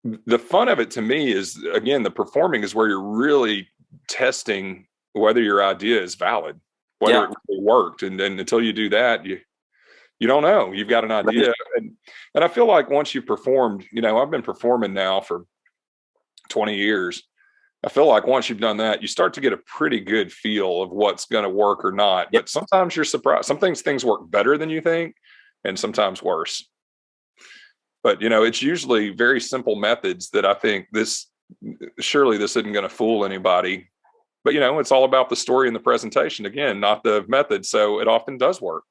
the fun of it to me is, again, the performing is where you're really testing whether your idea is valid, whether it really worked. And then until you do that, you don't know. You've got an idea. And I feel like once you've performed, I've been performing now for 20 years. I feel like once you've done that, you start to get a pretty good feel of what's going to work or not. But sometimes you're surprised. Some things work better than you think, and sometimes worse. But, it's usually very simple methods that I think surely this isn't going to fool anybody. But, it's all about the story and the presentation, again, not the method. So it often does work.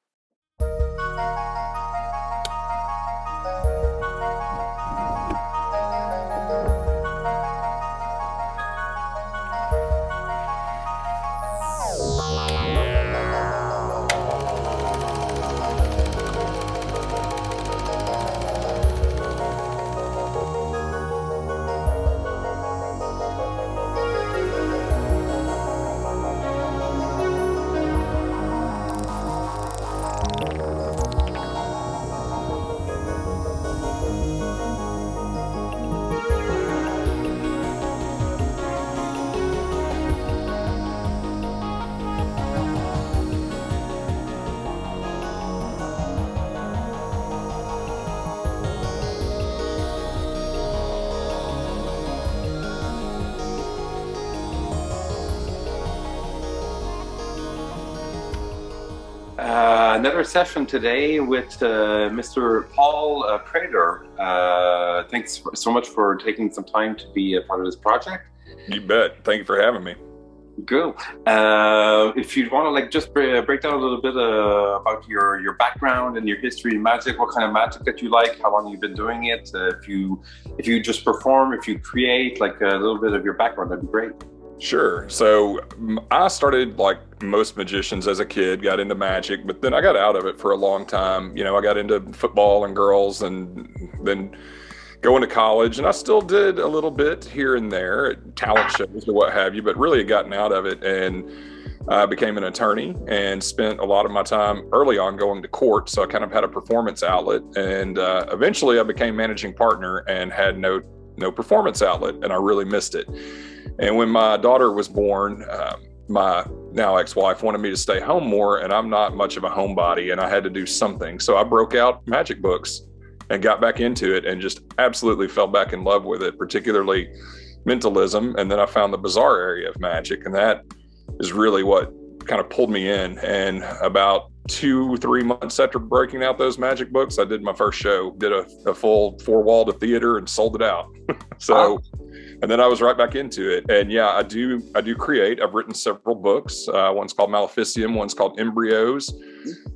Another session today with Mr. Paul Prater. Thanks so much for taking some time to be a part of this project. You bet. Thank you for having me. Cool. If you want to just break down a little bit about your background and your history in magic, what kind of magic that you like, how long you've been doing it, if you just perform, if you create, a little bit of your background, that'd be great. Sure. So I started like most magicians as a kid, got into magic, but then I got out of it for a long time. I got into football and girls, and then going to college, and I still did a little bit here and there at talent shows or what have you, but really had gotten out of it, and I became an attorney and spent a lot of my time early on going to court. So I kind of had a performance outlet, and eventually I became managing partner and had no performance outlet, and I really missed it. And when my daughter was born, my now ex-wife wanted me to stay home more, and I'm not much of a homebody, and I had to do something. So I broke out magic books and got back into it and just absolutely fell back in love with it, particularly mentalism. And then I found the bizarre area of magic, and that is really what kind of pulled me in. And about 2-3 months after breaking out those magic books, I did my first show, did a full 4-walled theater and sold it out. And then I was right back into it. And yeah, I do create. I've written several books. One's called Maleficium, one's called Embryos.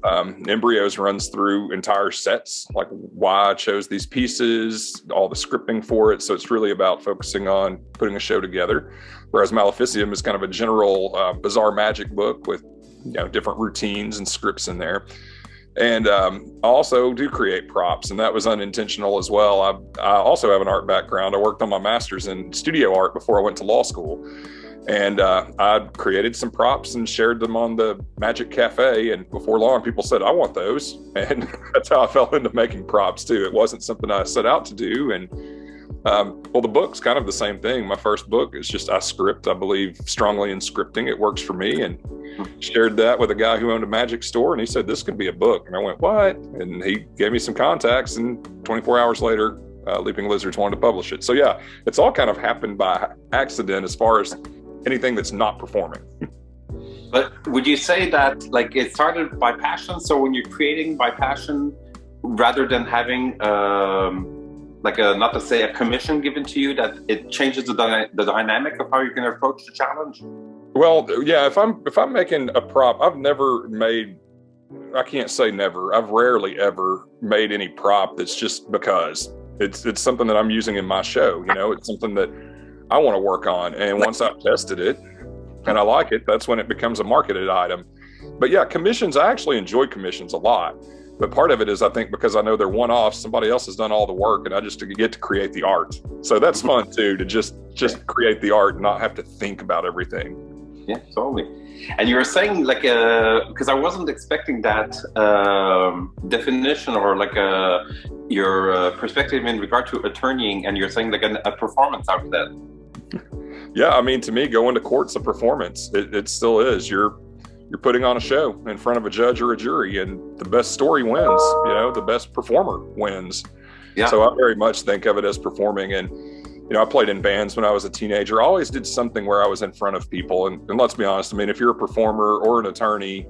Embryos runs through entire sets, like why I chose these pieces, all the scripting for it. So it's really about focusing on putting a show together. Whereas Maleficium is kind of a general bizarre magic book with different routines and scripts in there. And I also do create props, and that was unintentional as well. I also have an art background. I worked on my master's in studio art before I went to law school. And I created some props and shared them on the Magic Cafe. And before long, people said, I want those. And that's how I fell into making props too. It wasn't something I set out to do. And the book's kind of the same thing. My first book is just I script. I believe strongly in scripting. It works for me. And shared that with a guy who owned a magic store, and he said, this could be a book. And I went, what? And he gave me some contacts, and 24 hours later, Leaping Lizards wanted to publish it. So yeah, it's all kind of happened by accident as far as anything that's not performing. But would you say that it started by passion? So when you're creating by passion, rather than having not to say a commission given to you, that it changes the dynamic of how you can approach the challenge? Well, yeah, if I'm making a prop, I can't say never. I've rarely ever made any prop that's just because it's something that I'm using in my show. It's something that I want to work on. And once I've tested it and I like it, that's when it becomes a marketed item. But yeah, commissions, I actually enjoy commissions a lot. But part of it is, I think, because I know they're one-offs, somebody else has done all the work, and I just get to create the art. So that's fun too, to just create the art and not have to think about everything. Yeah, totally. And you were saying like, because I wasn't expecting that definition or like your perspective in regard to attorneying, and you're saying like a performance out of that. Yeah, I mean, to me, going to court's a performance. It still is. You're putting on a show in front of a judge or a jury, and the best story wins. You know, the best performer wins. Yeah. So I very much think of it as performing. And you know, I played in bands when I was a teenager. I always did something where I was in front of people. And let's be honest, I mean, if you're a performer or an attorney,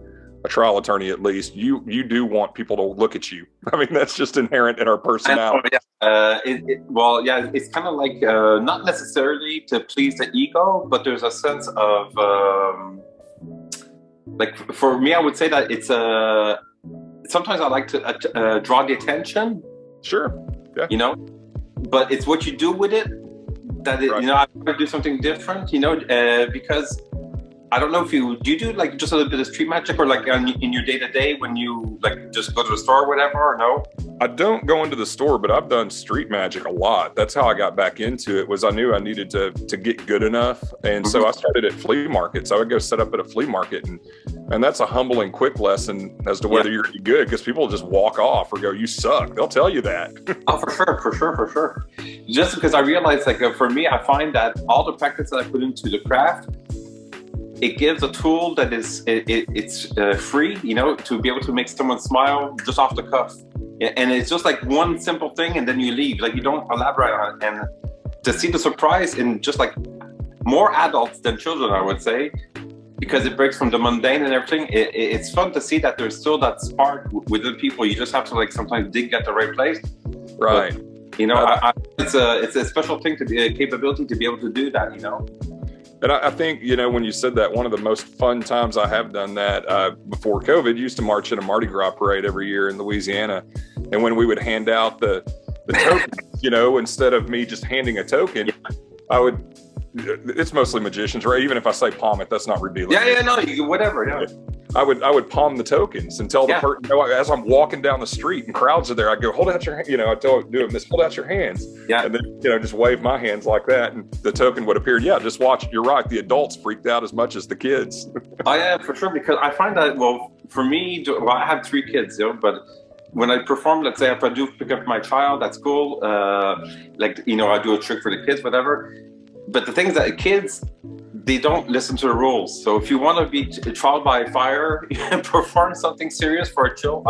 a trial attorney at least, you do want people to look at you. I mean, that's just inherent in our personality. Well, yeah, it's kind of like not necessarily to please the ego, but there's a sense of, like, for me, I would say that it's sometimes I like to draw the attention. Sure. Yeah. You know, but it's what you do with it. That it, right. You know, I want to do something different, you know, because I don't know if do you do like just a little bit of street magic or like in your day-to-day when you like just go to the store or whatever, or no? I don't go into the store, but I've done street magic a lot. That's how I got back into it, was I knew I needed to get good enough. And so I started at flea markets. I would go set up at a flea market, and that's a humbling quick lesson as to whether you're good, because people just walk off or go, you suck. They'll tell you that. Oh, for sure. Just because I realized, like, for me, I find that all the practice that I put into the craft, it gives a tool that is it's free, you know, to be able to make someone smile just off the cuff. And it's just like one simple thing, and then you leave. Like, you don't elaborate on it. And to see the surprise in just like more adults than children, I would say, because it breaks from the mundane and everything. It's fun to see that there's still that spark within people. You just have to like sometimes dig at the right place. Right. But, you know, it's a special thing, to be a capability to be able to do that, you know. And I think, you know, when you said that, one of the most fun times I have done that before COVID, used to march in a Mardi Gras parade every year in Louisiana. And when we would hand out the tokens, you know, instead of me just handing a token, I would, it's mostly magicians, right? Even if I say palm it, that's not revealing. Whatever. Yeah. I would palm the tokens and tell the person, you know, as I'm walking down the street and crowds are there, I go, hold out your hand, you know, I do them this, hold out your hands. Yeah. And then, you know, just wave my hands like that, and the token would appear. Yeah, just watch. You're right. The adults freaked out as much as the kids. Oh, yeah, for sure. Because I find that, well, for me, I have 3 kids, you know, but when I perform, let's say if I do pick up my child at school, like, you know, I do a trick for the kids, whatever. But the thing is that kids, they don't listen to the rules. So if you want to be trial by fire and perform something serious for a child,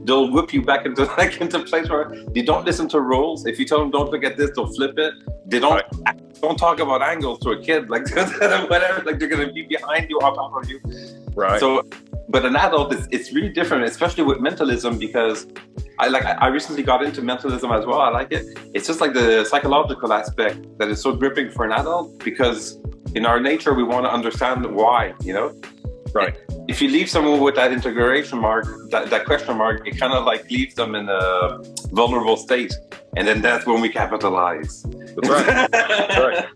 they'll whip you back into place where they don't listen to rules. If you tell them don't look at this, they'll flip it. They don't talk about angles to a kid, like whatever. Like, they're gonna be behind you, on top of you. Right. So, but an adult, it's really different, especially with mentalism, because I recently got into mentalism as well. I like it. It's just like the psychological aspect that is so gripping for an adult, because in our nature, we want to understand why, you know? Right. If you leave someone with that integration mark, that question mark, it kind of like leaves them in a vulnerable state. And then that's when we capitalize. That's right. That's right.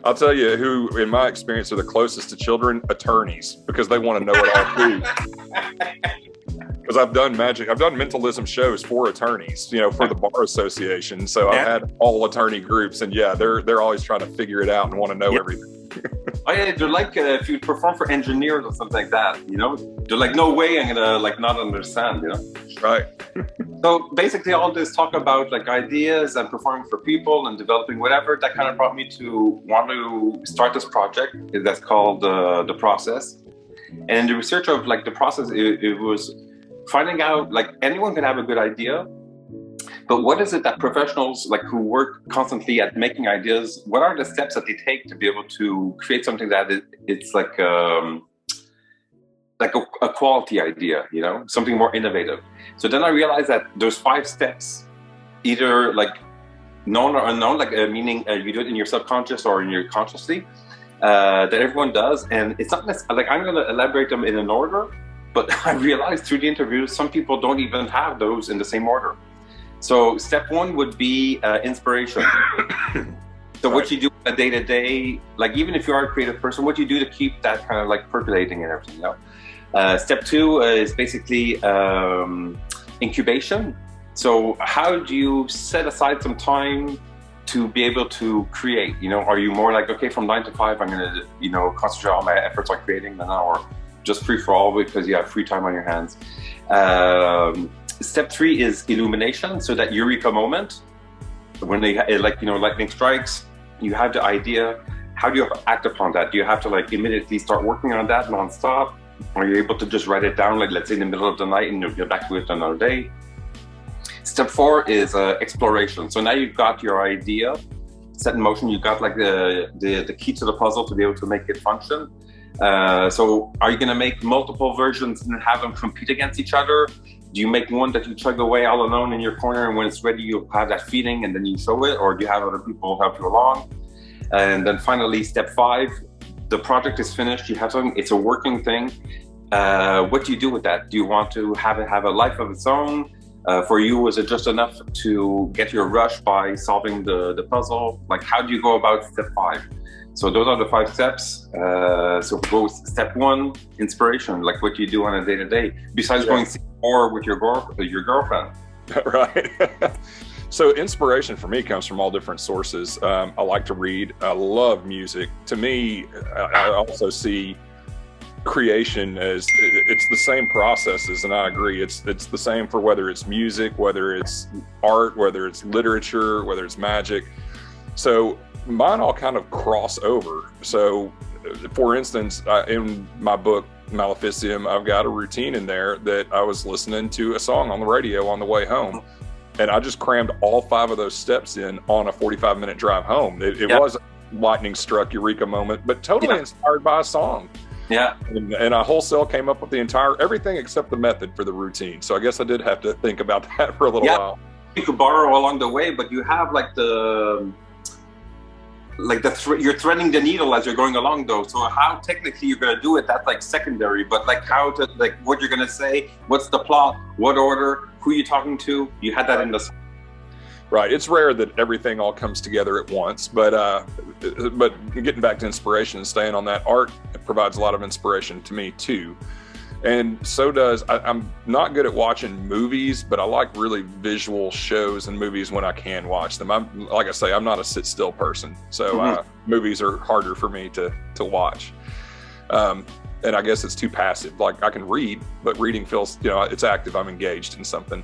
I'll tell you who, in my experience, are the closest to children: attorneys, because they want to know it all too. Because I've done mentalism shows for attorneys, you know, for the Bar Association. So I've had all attorney groups, and they're always trying to figure it out and want to know everything. Oh yeah, they're like if you perform for engineers or something like that, you know, they're like, no way I'm gonna like not understand, you know. Right. So basically, all this talk about like ideas and performing for people and developing whatever, that kind of brought me to want to start this project that's called the Process. And the research of like the process, it was finding out, like, anyone can have a good idea, but what is it that professionals like who work constantly at making ideas, what are the steps that they take to be able to create something that it's like a quality idea, you know, something more innovative. So then I realized that there's 5 steps, either like known or unknown, like meaning you do it in your subconscious or in your consciously, that everyone does. And it's not necessarily like I'm going to elaborate them in an order, but I realized through the interviews, some people don't even have those in the same order. So step 1 would be inspiration. So what you do on a day-to-day, like even if you are a creative person, what you do to keep that kind of like percolating and everything, you know? Step 2 is basically incubation. So how do you set aside some time to be able to create? You know, are you more like, okay, from 9 to 5, I'm going to, you know, concentrate all my efforts on creating an hour, just free for all because you have free time on your hands? Step 3 is illumination. So that eureka moment, when they like, you know, lightning strikes, you have the idea. How do you act upon that? Do you have to like immediately start working on that nonstop? Are you able to just write it down, like let's say in the middle of the night, and you'll get back to it another day? Step 4 is exploration. So now you've got your idea set in motion. You've got like the key to the puzzle to be able to make it function. So are you going to make multiple versions and have them compete against each other? Do you make one that you chug away all alone in your corner, and when it's ready, you have that feeling and then you show it? Or do you have other people help you along? And then finally, step 5, the project is finished. You have something, it's a working thing. What do you do with that? Do you want to have it have a life of its own? For you, was it just enough to get your rush by solving the puzzle? Like, how do you go about step 5? So those are the 5 steps. So go step 1, inspiration, like what you do on a day-to-day, besides going more with your girlfriend. Right. So inspiration for me comes from all different sources. I like to read. I love music. To me, I also see creation as it's the same processes, and I agree. It's the same for whether it's music, whether it's art, whether it's literature, whether it's magic. So mine all kind of cross over. So for instance, in my book, Maleficium, I've got a routine in there that I was listening to a song on the radio on the way home. And I just crammed all 5 of those steps in on a 45-minute drive home. It was a lightning struck eureka moment, but totally inspired by a song. Yeah. And I wholesale came up with everything except the method for the routine. So I guess I did have to think about that for a little while. You could borrow along the way, but you have like you're threading the needle as you're going along though. So how technically you're going to do it, that's like secondary, but like how to, like what you're going to say, what's the plot, what order, who you're talking to, you had that in the... Right. It's rare that everything all comes together at once, but getting back to inspiration and staying on that, art provides a lot of inspiration to me too. And so does, I'm not good at watching movies, but I like really visual shows and movies when I can watch them. Like I say, I'm not a sit still person. So movies are harder for me to watch. And I guess it's too passive. Like I can read, but reading feels, it's active. I'm engaged in something.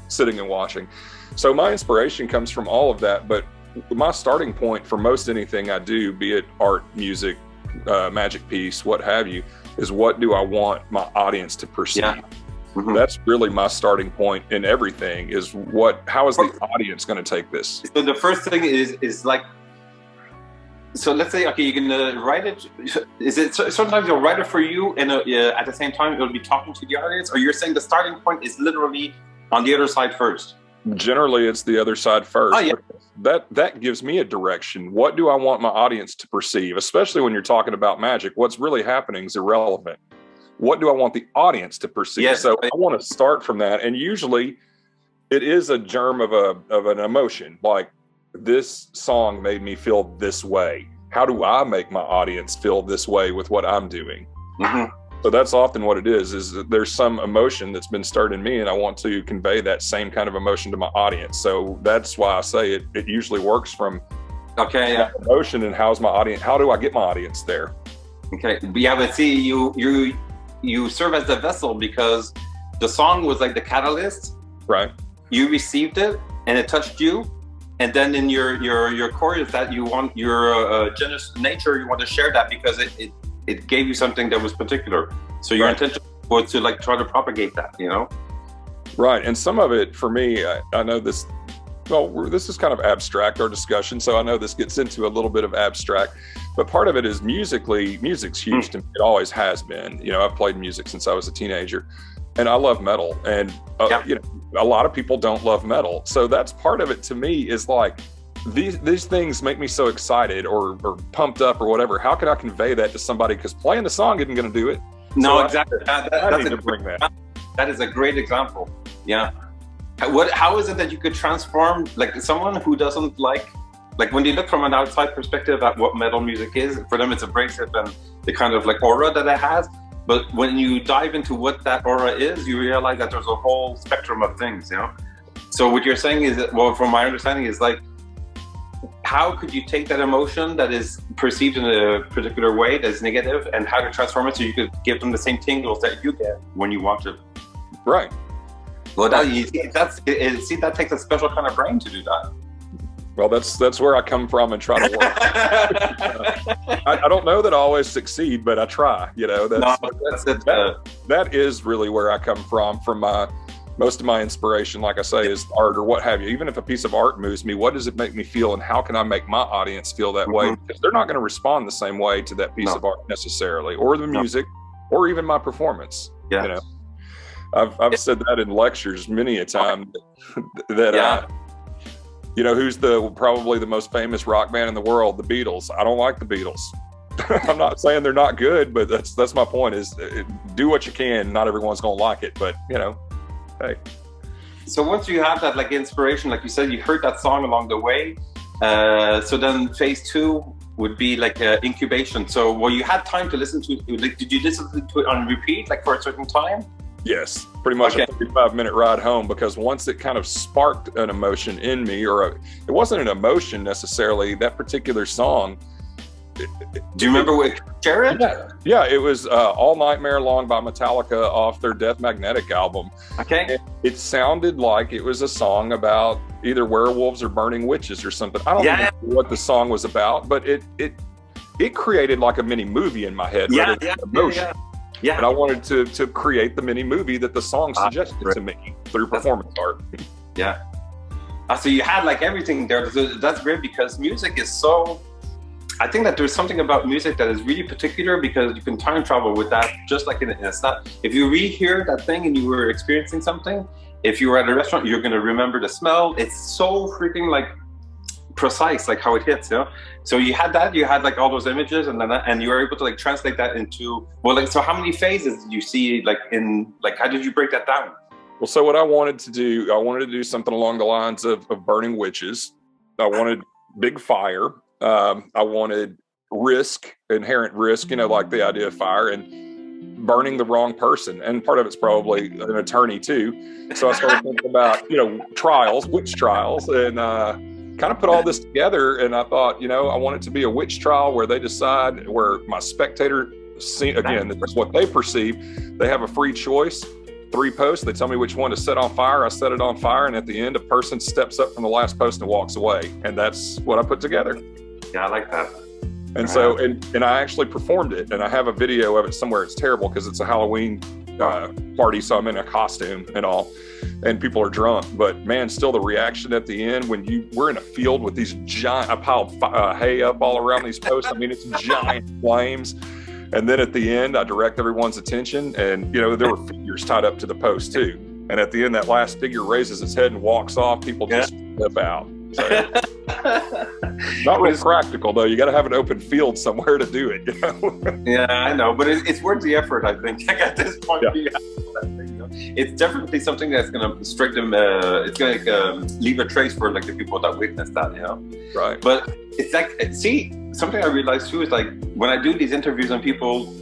Sitting and watching. So my inspiration comes from all of that, but my starting point for most anything I do, be it art, music, magic piece, what have you, is what do I want my audience to perceive? Yeah. Mm-hmm. That's really my starting point in everything, is how is the audience going to take this? So the first thing is like, so let's say, okay, you're going to write it. Is it sometimes you'll write it for you and at the same time it'll be talking to the audience? Or you're saying the starting point is literally on the other side first? Generally, it's the other side first. Oh, yeah. That gives me a direction. What do I want my audience to perceive? Especially when you're talking about magic, what's really happening is irrelevant. What do I want the audience to perceive? Yes. So I want to start from that. And usually it is a germ of an emotion. Like, this song made me feel this way. How do I make my audience feel this way with what I'm doing? Mm-hmm. So that's often what it is that there's some emotion that's been stirred in me, and I want to convey that same kind of emotion to my audience. So that's why I say it usually works from emotion and how do I get my audience there? Okay. Yeah, but see, you serve as the vessel, because the song was like the catalyst. Right. You received it and it touched you. And then in your core is that you want your generous nature, you want to share that because it gave you something that was particular. So your intention was to like try to propagate that, Right. And some of it for me, I know this, this is kind of abstract, our discussion. So I know this gets into a little bit of abstract, but part of it is music's huge to me. It always has been. I've played music since I was a teenager, and I love metal. And, a lot of people don't love metal. So that's part of it to me, is like, these things make me so excited or pumped up or whatever. How can I convey that to somebody? Because playing the song isn't going to do it. No, so exactly. I need to bring that. That is a great example. Yeah. How is it that you could transform, like, someone who doesn't like when they look from an outside perspective at what metal music is, for them it's abrasive and the kind of like aura that it has. But when you dive into what that aura is, you realize that there's a whole spectrum of things, So what you're saying is that, from my understanding, is like, how could you take that emotion that is perceived in a particular way that's negative, and how to transform it so you could give them the same tingles that you get when you watch it? Right. Well, that takes a special kind of brain to do that. Well, that's where I come from and try to work. I don't know that I always succeed, but I try. You know, that is really where I come from. Most of my inspiration, like I say, is art or what have you. Even if a piece of art moves me, what does it make me feel, and how can I make my audience feel that way? Because they're not going to respond the same way to that piece of art necessarily, or the music, or even my performance. Yeah. You know, I've said that in lectures many a time. You know, who's probably the most famous rock band in the world? The Beatles. I don't like the Beatles. I'm not saying they're not good, but that's my point. Is do what you can. Not everyone's going to like it, but you know. Hey. So once you have that like inspiration, like you said, you heard that song along the way. So then phase 2 would be like incubation. So you had time to listen to it. Like, did you listen to it on repeat, like for a certain time? Yes, pretty much a 35-minute ride home, because once it kind of sparked an emotion in me, it wasn't an emotion necessarily, that particular song. Do you remember what share it? Yeah, it was All Nightmare Long by Metallica off their Death Magnetic album. Okay. It sounded like it was a song about either werewolves or burning witches or something. I don't remember what the song was about, but it created like a mini movie in my head. Yeah. And I wanted to create the mini movie that the song suggested to me through performance art. Yeah. So you had like everything there. That's great, because music is so... I think that there's something about music that is really particular, because you can time travel with that, just like in a snap. If you rehear that thing and you were experiencing something, if you were at a restaurant, you're going to remember the smell. It's so freaking like precise, like how it hits, you know? So you had like all those images, and you were able to like translate that into, so how many phases did you see, like how did you break that down? Well, so what I wanted to do something along the lines of burning witches. I wanted big fire. I wanted inherent risk, you know, like the idea of fire, and burning the wrong person. And part of it's probably an attorney too. So I started thinking about, you know, witch trials, and kind of put all this together. And I thought, you know, I want it to be a witch trial where they decide, where my spectator again, this is what they perceive. They have a free choice. 3 posts. They tell me which one to set on fire. I set it on fire. And at the end, a person steps up from the last post and walks away. And that's what I put together. Yeah, I like that. And so, and I actually performed it, and I have a video of it somewhere. It's terrible because it's a Halloween party, so I'm in a costume and all, and people are drunk. But man, still the reaction at the end when we're in a field with these giant, I piled hay up all around these posts. I mean, it's giant flames. And then at the end, I direct everyone's attention, and you know, there were figures tied up to the post too. And at the end, that last figure raises its head and walks off. People just flip out. So, not real practical though. You got to have an open field somewhere to do it. You know? Yeah, I know, but it's worth the effort. I think at this point, it's definitely something that's going to strike them. It's going to leave a trace for like the people that witness that. You know, right? But it's like, something I realized too is like when I do these interviews and people,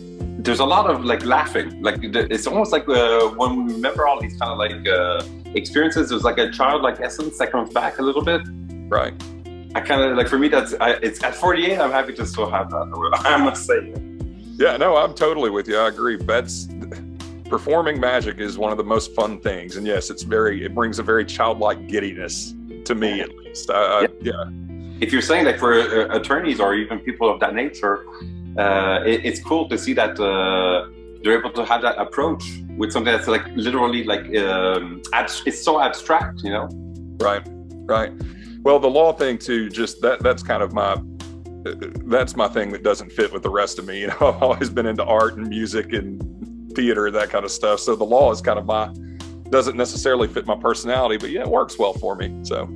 there's a lot of like laughing. Like it's almost like when we remember all these kind of like experiences, there's like a childlike essence that comes back a little bit. Right. I kind of like, for me, it's at 48. I'm happy to still have that. I must say. Yeah, no, I'm totally with you. I agree. Performing magic is one of the most fun things, and yes, it brings a very childlike giddiness to me, at least. Yeah. If you're saying like for attorneys or even people of that nature, it's cool to see that they're able to have that approach with something that's like literally like it's so abstract, you know? Right. Well, the law thing too, just that's kind of that's my thing that doesn't fit with the rest of me. You know, I've always been into art and music and theater, that kind of stuff. So the law is kind of doesn't necessarily fit my personality, but yeah, it works well for me. So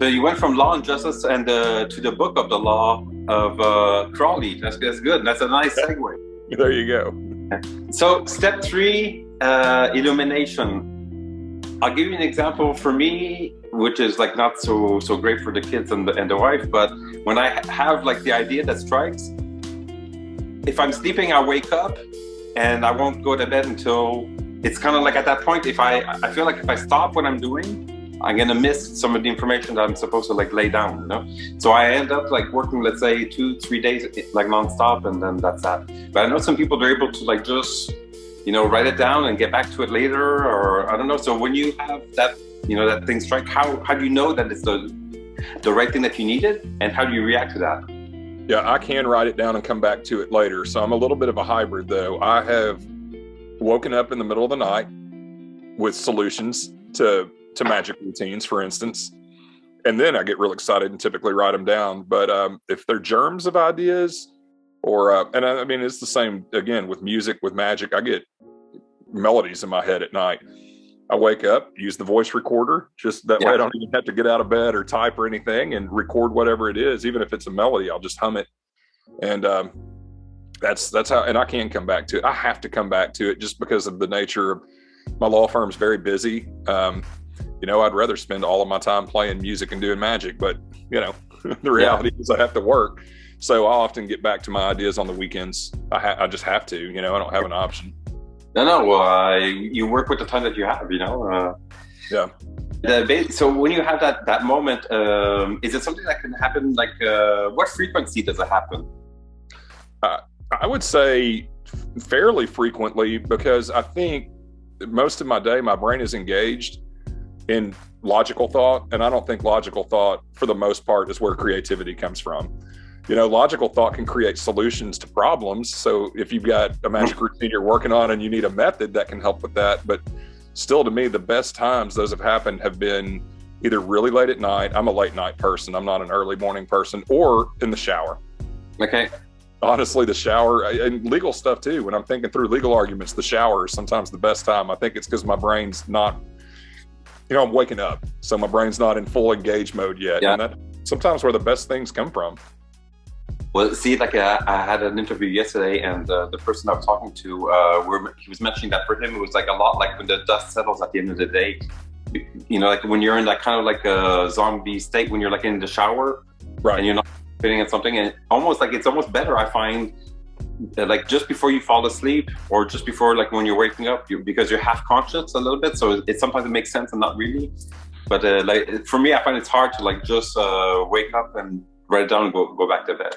you went from law and justice and to the book of the law of Crowley. That's good. That's a nice segue. There you go. So step 3, illumination. I'll give you an example for me, which is like not so great for the kids and the wife, but when I have like the idea that strikes, if I'm sleeping, I wake up and I won't go to bed until it's kind of like at that point, if I feel like if I stop what I'm doing, I'm gonna miss some of the information that I'm supposed to like lay down, you know. So I end up like working, let's say 2-3 days like nonstop, and then that's that. But I know some people, they're able to like just, you know, write it down and get back to it later, or I don't know. So when you have that, you know, that thing strike, how do you know that it's the right thing that you needed, and how do you react to that? Yeah, I can write it down and come back to it later. So I'm a little bit of a hybrid, though. I have woken up in the middle of the night with solutions to magic routines, for instance, and then I get real excited and typically write them down. But if they're germs of ideas, or and I mean, it's the same again with music, with magic. I get melodies in my head at night. I wake up, use the voice recorder, just that way I don't even have to get out of bed or type or anything, and record whatever it is. Even if it's a melody, I'll just hum it. And that's how, and I can come back to it. I have to come back to it just because of the nature of my law firm's very busy. You know, I'd rather spend all of my time playing music and doing magic, but you know, the reality is I have to work. So I often get back to my ideas on the weekends. I just have to, you know, I don't have an option. No, you work with the time that you have, you know. Yeah. So when you have that moment, is it something that can happen? Like, what frequency does it happen? I would say fairly frequently, because I think most of my day, my brain is engaged in logical thought. And I don't think logical thought, for the most part, is where creativity comes from. You know, logical thought can create solutions to problems. So if you've got a magic routine you're working on and you need a method, that can help with that. But still, to me, the best times those have happened have been either really late at night. I'm a late night person. I'm not an early morning person, or in the shower. Okay. Honestly, the shower, and legal stuff too. When I'm thinking through legal arguments, the shower is sometimes the best time. I think it's because my brain's not, you know, I'm waking up. So my brain's not in full engage mode yet. Yeah. And that's sometimes where the best things come from. Well, see, like I had an interview yesterday, and the person I was talking to, he was mentioning that for him, it was like a lot like when the dust settles at the end of the day. You know, like when you're in that kind of like a zombie state, when you're like in the shower, right, and you're not feeling at something, and it's almost better, I find, like just before you fall asleep, or just before like when you're waking up, because you're half conscious a little bit. So sometimes it makes sense and not really. But like for me, I find it's hard to like just wake up and write it down and go back to bed.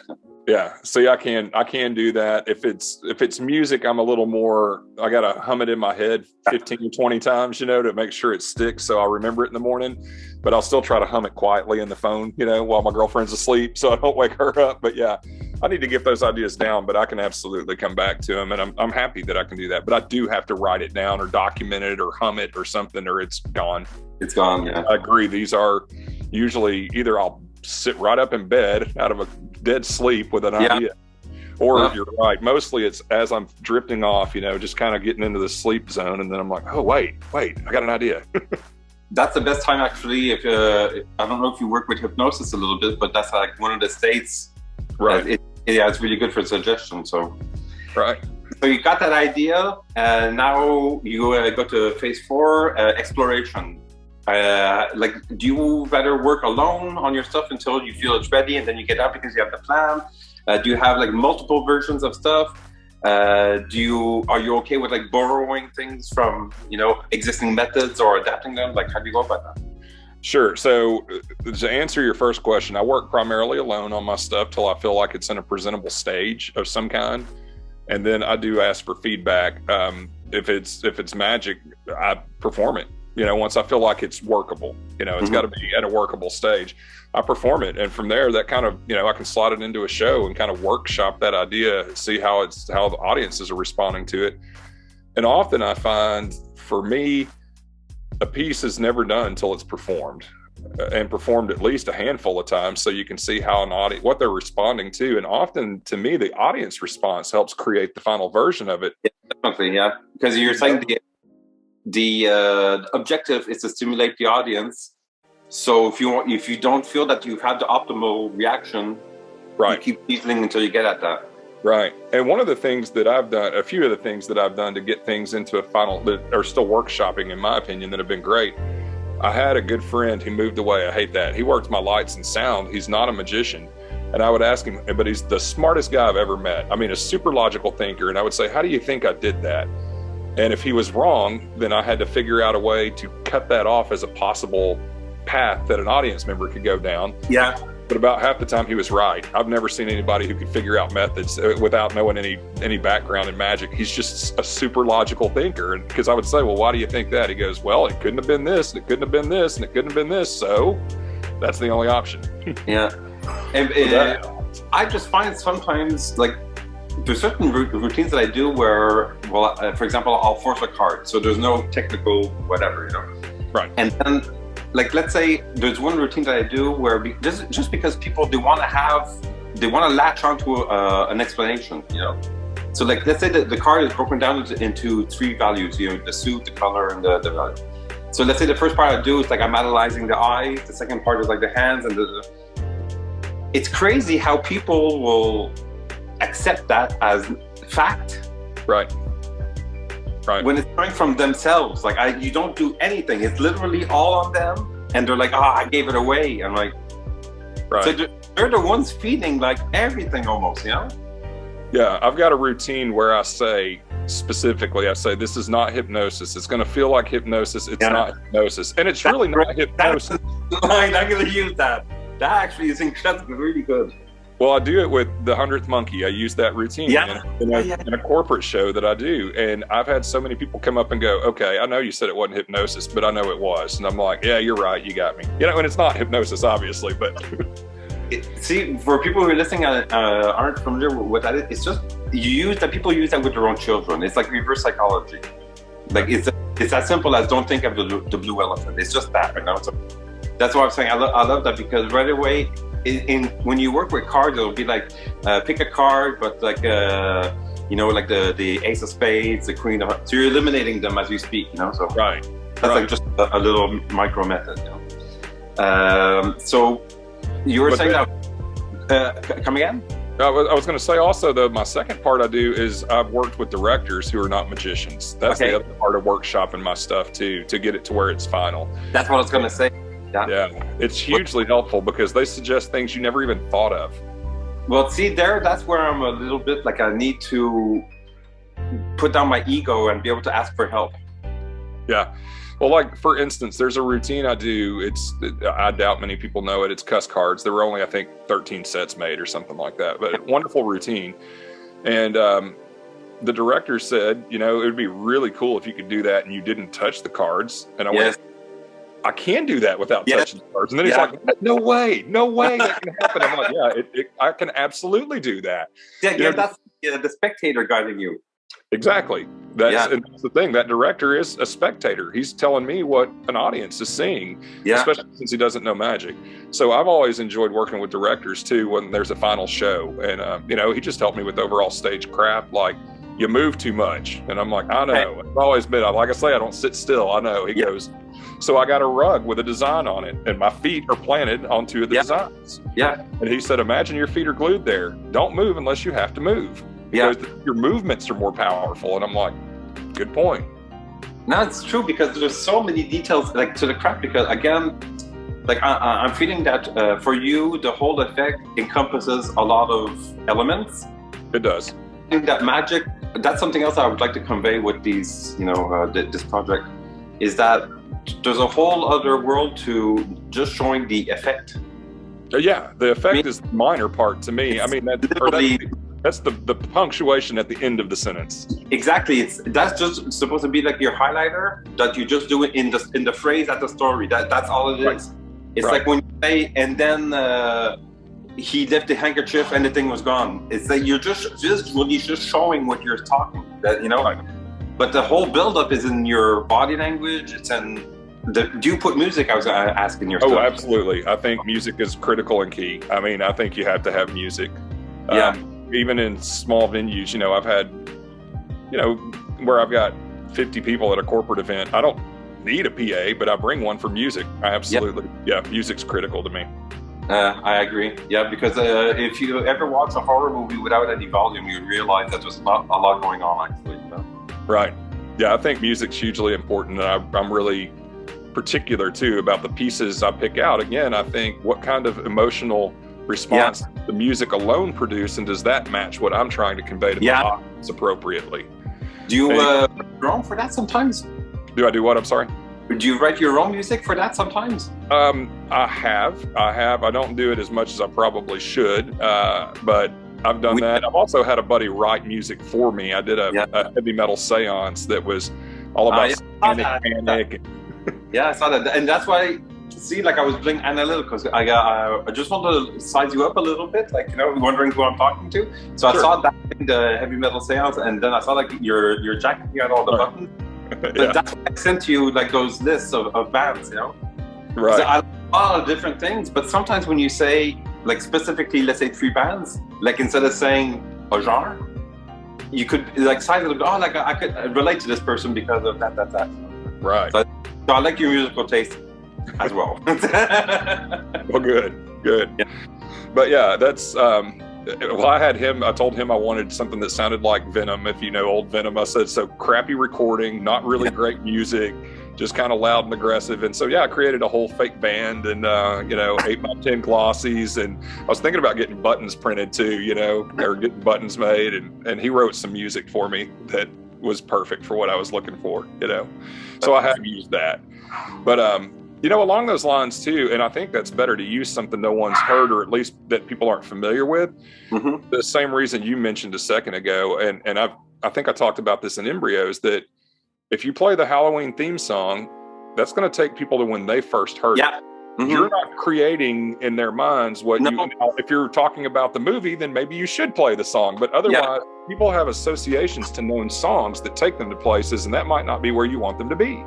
Yeah. See, I can do that. If it's music, I'm a little more, I got to hum it in my head 15 or 20 times, you know, to make sure it sticks. So I'll remember it in the morning, but I'll still try to hum it quietly in the phone, you know, while my girlfriend's asleep, so I don't wake her up. But yeah, I need to get those ideas down, but I can absolutely come back to them. And I'm happy that I can do that, but I do have to write it down or document it or hum it or something, or it's gone. It's gone. Yeah. I agree. These are usually either I'll sit right up in bed out of a dead sleep with an idea, or you're right, mostly it's as I'm drifting off, you know, just kind of getting into the sleep zone, and then I'm like, oh wait, I got an idea. That's the best time, actually. If I don't know if you work with hypnosis a little bit, but that's like one of the states, right? It's really good for suggestion. So right, so you got that idea, and now you go to phase 4, exploration. Like, do you rather work alone on your stuff until you feel it's ready, and then you get out because you have the plan? Do you have like multiple versions of stuff? Are you okay with like borrowing things from, you know, existing methods or adapting them? Like, how do you go about that? Sure. So to answer your first question, I work primarily alone on my stuff till I feel like it's in a presentable stage of some kind, and then I do ask for feedback. If it's magic, I perform it. You know, once I feel like it's workable, you know, it's got to be at a workable stage, I perform it. And from there, that kind of, you know, I can slide it into a show and kind of workshop that idea, see how the audiences are responding to it. And often I find, for me, a piece is never done until it's performed, and performed at least a handful of times, so you can see how an audience, what they're responding to. And often, to me, the audience response helps create the final version of it. Yeah, definitely, yeah. Because you're saying the objective is to stimulate the audience. So if you don't feel that you've had the optimal reaction, right, you keep teasing until you get at that. Right. And one of the things that I've done, a few of the things that I've done to get things into a final, that are still workshopping, in my opinion, that have been great. I had a good friend who moved away. I hate that. He worked my lights and sound. He's not a magician. And I would ask him, but he's the smartest guy I've ever met. I mean, a super logical thinker. And I would say, how do you think I did that? And if he was wrong, then I had to figure out a way to cut that off as a possible path that an audience member could go down. Yeah. But about half the time he was right. I've never seen anybody who could figure out methods without knowing any background in magic. He's just a super logical thinker. And because I would say, well, why do you think that? He goes, well, it couldn't have been this, and it couldn't have been this, and it couldn't have been this. So that's the only option. Yeah. And I just find sometimes, like, there's certain routines that I do where, well, for example, I'll force a card. So there's no technical whatever, you know. Right. And then, like, let's say there's one routine that I do where just because people, they want to latch onto an explanation, you know. So, like, let's say that the card is broken down into 3 values, you know, the suit, the color, and the value. So let's say the first part I do is like I'm analyzing the eyes. The second part is like the hands and it's crazy how people will accept that as fact. Right. Right. When it's coming from themselves, like you don't do anything. It's literally all on them, and they're like, "Oh, I gave it away." I'm like, right. So they're the ones feeding like everything almost, you know? Yeah, I've got a routine where I say specifically, this is not hypnosis. It's going to feel like hypnosis. It's not hypnosis, and it's really not hypnosis. I'm going to use that. That actually is incredibly, really good. Well, I do it with the 100th Monkey. I use that routine in a corporate show that I do. And I've had so many people come up and go, okay, I know you said it wasn't hypnosis, but I know it was. And I'm like, yeah, you're right. You got me. You know, and it's not hypnosis, obviously, but. See, for people who are listening aren't familiar with what that is, it's just, people use that with their own children. It's like reverse psychology. Like, it's as simple as don't think of the blue elephant. It's just that, you know? So that's what I'm saying. I love that because right away, when you work with cards, it'll be like pick a card, but like you know, like the ace of spades, the queen of hearts. So you're eliminating them as you speak, you know. So right, that's like just a little micro method, you know. So you were saying that. Come again? I was going to say also, though, my second part I do is I've worked with directors who are not magicians. That's the other part of workshopping my stuff too, to get it to where it's final. That's what I was going to say. Yeah, it's hugely helpful because they suggest things you never even thought of. Well, see, that's where I'm a little bit like I need to put down my ego and be able to ask for help. Yeah. Well, like, for instance, there's a routine I do. I doubt many people know it. It's cuss cards. There were only, I think, 13 sets made or something like that, but wonderful routine. And the director said, you know, it would be really cool if you could do that and you didn't touch the cards. And I went, I can do that without touching the cards. And then he's like, no way that can happen. I'm like, yeah, I can absolutely do that. Yeah, that's the spectator guiding you. Exactly. That's the thing. That director is a spectator. He's telling me what an audience is seeing, especially since he doesn't know magic. So I've always enjoyed working with directors too when there's a final show. And, you know, he just helped me with overall stage crap. Like, you move too much. And I'm like, I know. I've always been, like I say, I don't sit still. I know. He goes, so I got a rug with a design on it and my feet are planted onto the designs. Yeah. And he said, imagine your feet are glued there. Don't move unless you have to move. Because your movements are more powerful. And I'm like, good point. No, it's true because there's so many details like to the craft because again, like I'm feeling that for you, the whole effect encompasses a lot of elements. It does. I think that magic, that's something else I would like to convey with these, you know, this project is that there's a whole other world to just showing the effect. Yeah, the effect is the minor part to me. I mean, that's the punctuation at the end of the sentence. Exactly. That's just supposed to be like your highlighter that you just do it in the phrase at the story. That's all it is. It's like when you say, and then he left the handkerchief and the thing was gone. It's like you're just really just showing what you're talking. That, you know. But the whole buildup is in your body language. It's in do you put music? I was asking your. Oh, absolutely. I think music is critical and key. I mean, I think you have to have music. Even in small venues, you know, I've had, you know, where I've got 50 people at a corporate event. I don't need a PA, but I bring one for music. I absolutely, music's critical to me. I agree. Yeah, because if you ever watch a horror movie without any volume, you realize that there's not a lot going on, actually. You know? Right. Yeah, I think music's hugely important, and I'm really particular too about the pieces I pick out. Again, I think what kind of emotional response the music alone produce, and does that match what I'm trying to convey to the audience appropriately? Do you drum for that sometimes? Do I do what? I'm sorry. Do you write your own music for that sometimes? I have. I don't do it as much as I probably should, but I've done that. I've also had a buddy write music for me. I did a heavy metal seance that was all about panic. Yeah, I saw that, and that's why. See, like I was being analytical. I just wanted to size you up a little bit, like, you know, wondering who I'm talking to. So I saw that in the heavy metal seance, and then I saw like your jacket, you had all the buttons. But that's why I sent you like those lists of bands, you know. Right. So I like a lot of different things, but sometimes when you say like specifically, let's say 3 bands, like instead of saying a genre, you could like size it up. Oh, like I could relate to this person because of that. Right. So I like your musical taste as well. Well, good. Yeah. But yeah, that's well, I told him I wanted something that sounded like Venom. If you know old Venom, I said, so crappy recording, not really great music, just kind of loud and aggressive. And so, yeah, I created a whole fake band and, 8x10 glossies. And I was thinking about getting buttons printed too, or getting buttons made. And he wrote some music for me that was perfect for what I was looking for, So I have used that. But, along those lines too, and I think that's better to use something no one's heard, or at least that people aren't familiar with. Mm-hmm. The same reason you mentioned a second ago, and I think I talked about this in Embryos, that if you play the Halloween theme song, that's going to take people to when they first heard it. Mm-hmm. You're not creating in their minds if you're talking about the movie, then maybe you should play the song. But otherwise, people have associations to known songs that take them to places, and that might not be where you want them to be.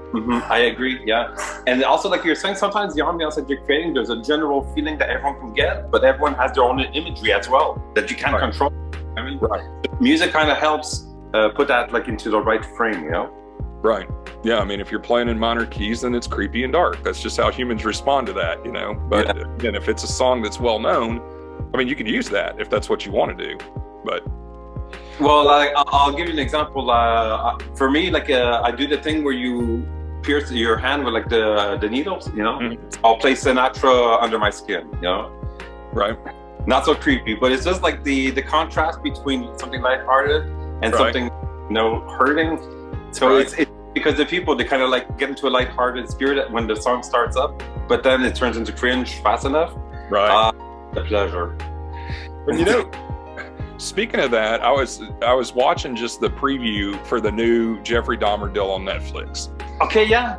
Mm-hmm. I agree, yeah. And also, like you're saying, sometimes the ambiance that you're creating, there's a general feeling that everyone can get, but everyone has their own imagery as well that you can't control. I mean, music kind of helps put that like into the right frame, Right. Yeah, I mean, if you're playing in minor keys, then it's creepy and dark. That's just how humans respond to that, But again, if it's a song that's well known, I mean, you can use that if that's what you want to do. But well, I'll give you an example. For me, I do the thing where you pierce your hand with like the needles, Mm-hmm. I'll play Sinatra under my skin, Right. Not so creepy, but it's just like the contrast between something lighthearted and something, hurting. So it's because the people, they kind of like get into a lighthearted spirit when the song starts up, but then it turns into cringe fast enough. Right. The pleasure. But speaking of that, I was watching just the preview for the new Jeffrey Dahmer deal on Netflix. Okay, yeah.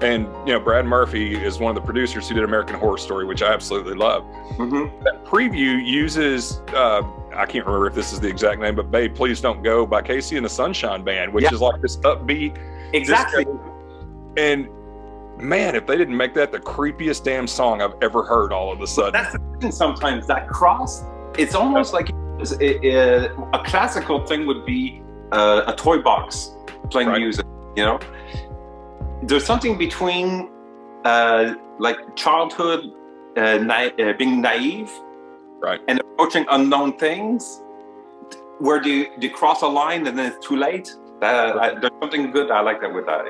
And Brad Murphy is one of the producers who did American Horror Story, which I absolutely love. Mm-hmm. That preview uses I can't remember if this is the exact name, but "Babe, Please Don't Go" by Casey and the Sunshine Band, which is like this upbeat. Exactly. And man, if they didn't make that the creepiest damn song I've ever heard, all of a sudden. That's the thing. Sometimes that cross, it's almost like a classical thing would be a toy box playing music. There's something between like childhood, being naive, right, and approaching unknown things, where do you cross a line and then it's too late. There's something good I like that with that,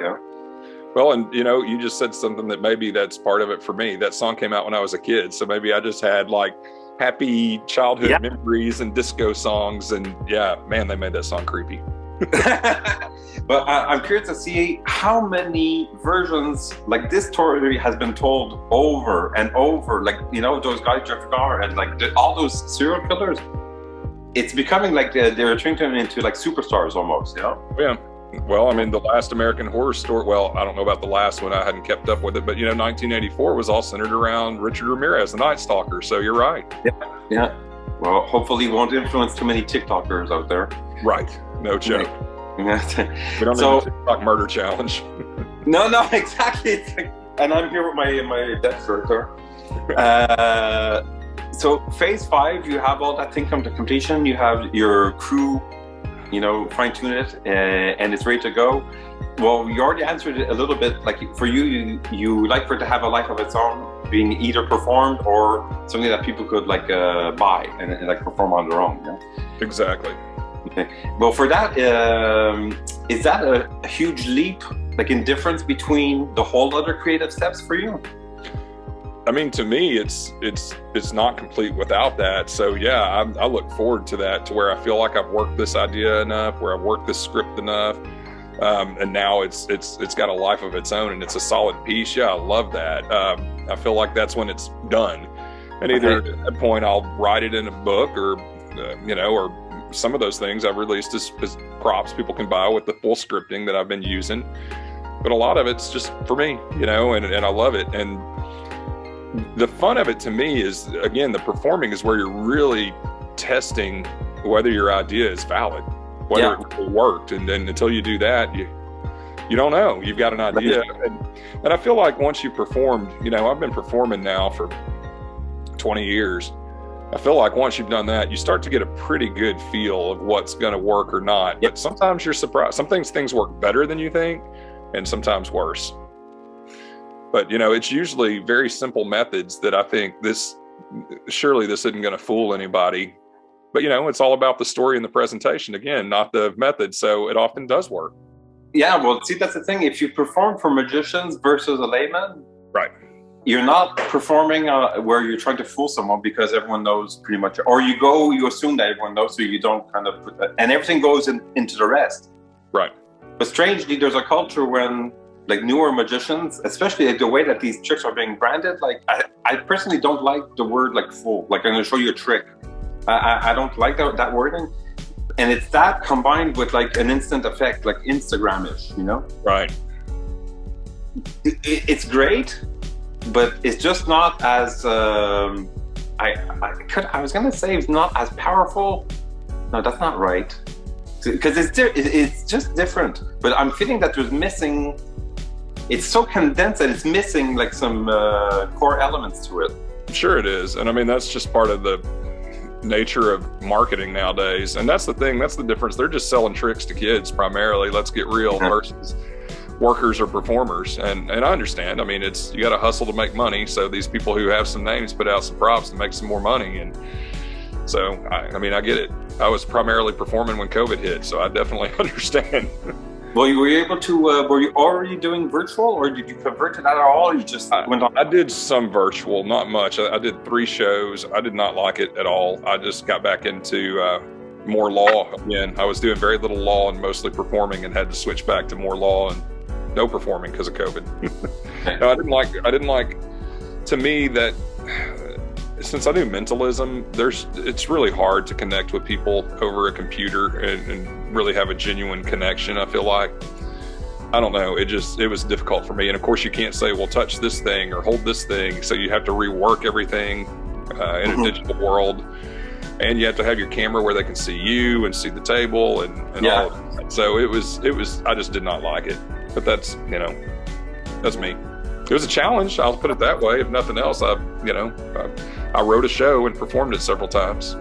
Well, and you just said something that maybe that's part of it for me. That song came out when I was a kid, so maybe I just had like happy childhood memories and disco songs, and man, they made that song creepy. But I'm curious to see how many versions like this story has been told over and over. Like, those guys, Jeffrey Dahmer, and like all those serial killers. It's becoming like they're turning them into like superstars almost, Yeah. Well, I mean, the last American Horror Story, well, I don't know about the last one. I hadn't kept up with it. But, 1984 was all centered around Richard Ramirez, the Night Stalker. So you're right. Yeah. Well, hopefully it won't influence too many TikTokers out there. Right. No joke. We don't need a TikTok murder challenge. No, exactly. It's like, and I'm here with my death director. So phase 5, you have all that thing come to completion. You have your crew, fine tune it, and it's ready to go. Well, you already answered it a little bit. Like for you like for it to have a life of its own, being either performed or something that people could like buy and like perform on their own. Exactly. Okay. Well, for that, is that a huge leap, like in difference between the whole other creative steps for you? I mean, to me, it's not complete without that. So yeah, I look forward to that, to where I feel like I've worked this idea enough, where I've worked this script enough, And now it's got a life of its own, and it's a solid piece. Yeah, I love that. I feel like that's when it's done, and either at that point I'll write it in a book, or or some of those things I've released as props people can buy with the full scripting that I've been using. But a lot of it's just for me, and I love it. And the fun of it to me is, again, the performing is where you're really testing whether your idea is valid, whether it really worked. And then until you do that, you don't know. You've got an idea. And I feel like once you performed, I've been performing now for 20 years. I feel like once you've done that, you start to get a pretty good feel of what's going to work or not. But sometimes you're surprised. Some things work better than you think, and sometimes worse. But, it's usually very simple methods that I think surely this isn't going to fool anybody. But, it's all about the story and the presentation, again, not the method. So it often does work. Yeah, well, see, that's the thing. If you perform for magicians versus a layman, right, you're not performing where you're trying to fool someone because everyone knows pretty much, or you assume that everyone knows, so you don't kind of put that, and everything goes into the rest. Right. But strangely, there's a culture when, like, newer magicians, especially like the way that these tricks are being branded, like, I personally don't like the word, like, fool. Like, I'm going to show you a trick. I don't like that wording. And it's that combined with, like, an instant effect, like Instagram-ish, Right. It's great, but it's just not as, I was going to say it's not as powerful. No, that's not right. Because it's just different. But I'm feeling that there's missing, it's so condensed that it's missing, like, some core elements to it. Sure it is. And I mean, that's just part of the nature of marketing nowadays. And that's the thing, that's the difference. They're just selling tricks to kids primarily, let's get real, versus workers or performers. And I understand. I mean, you got to hustle to make money. So these people who have some names put out some props to make some more money. And so, I mean, I get it. I was primarily performing when COVID hit, so I definitely understand. Well, were you able to, were you already doing virtual, or did you convert to that at all? Or you just went on? I did some virtual, not much. I did 3 shows. I did not like it at all. I just got back into more law again. I was doing very little law and mostly performing, and had to switch back to more law and no performing because of COVID. No, I didn't like, to me, that since I do mentalism, it's really hard to connect with people over a computer and really have a genuine connection. I feel like, I don't know, it was difficult for me. And of course you can't say, well, touch this thing or hold this thing. So you have to rework everything in a digital world. And you have to have your camera where they can see you and see the table and all of that. So it was, I just did not like it. But that's me. It was a challenge, I'll put it that way. If nothing else, I wrote a show and performed it several times.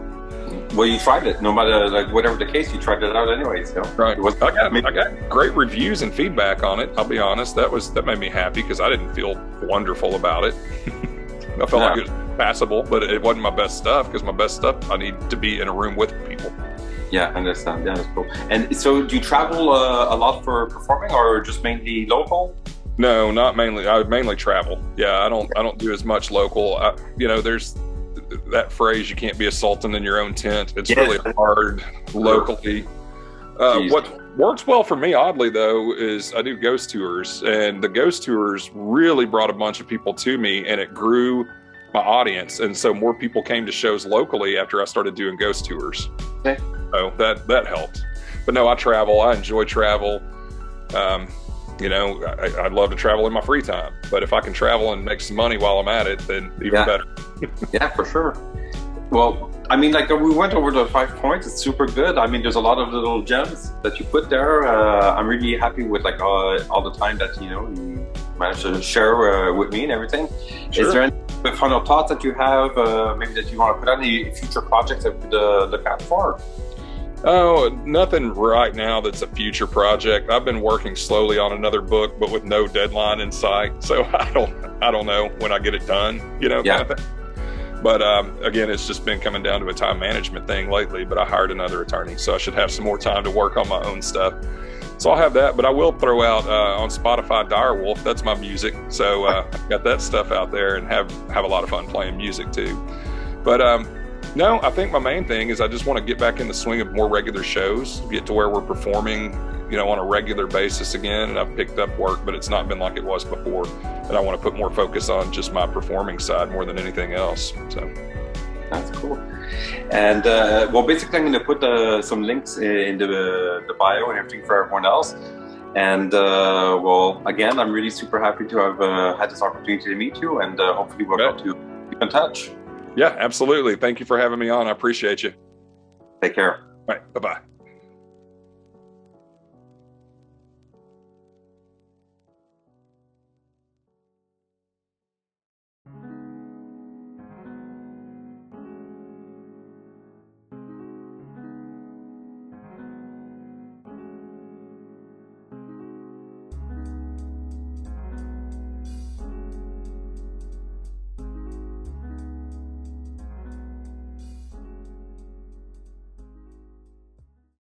Well, you tried it. No matter, like, whatever the case, you tried it out anyways. Right. I got great reviews and feedback on it. I'll be honest. That made me happy because I didn't feel wonderful about it. I felt like it was passable, but it wasn't my best stuff, because my best stuff, I need to be in a room with people. Yeah, I understand. Yeah, that's cool. And so do you travel a lot for performing, or just mainly local? No, not mainly. I mainly travel. Yeah, I don't do as much local. There's that phrase, you can't be a sultan in your own tent. It's really hard locally. What works well for me, oddly though, is I do ghost tours, and the ghost tours really brought a bunch of people to me, and it grew my audience. And so more people came to shows locally after I started doing ghost tours. Okay. So that helped. But no, I travel. I enjoy travel. I'd love to travel in my free time, but if I can travel and make some money while I'm at it, then even better. Yeah, for sure. Well, I mean, like, we went over the 5 points. It's super good. I mean, there's a lot of little gems that you put there. I'm really happy with, like, all the time that, you managed to share with me and everything. Sure. Is there any final thoughts that you have, maybe that you want to put on any future projects that we could look out for? Oh, nothing right now that's a future project. I've been working slowly on another book, but with no deadline in sight. So I don't know when I get it done, kind of thing. But again, it's just been coming down to a time management thing lately. But I hired another attorney, so I should have some more time to work on my own stuff. So I'll have that, but I will throw out on Spotify Direwolf. That's my music. So got that stuff out there, and have a lot of fun playing music too. But no, I think my main thing is I just want to get back in the swing of more regular shows, get to where we're performing on a regular basis again, and I've picked up work, but it's not been like it was before. And I want to put more focus on just my performing side more than anything else. So that's cool. And well, basically, I'm going to put some links in the bio and everything for everyone else. And well, again, I'm really super happy to have had this opportunity to meet you, and hopefully we'll be able to keep in touch. Yeah, absolutely. Thank you for having me on. I appreciate you. Take care. All right. Bye-bye.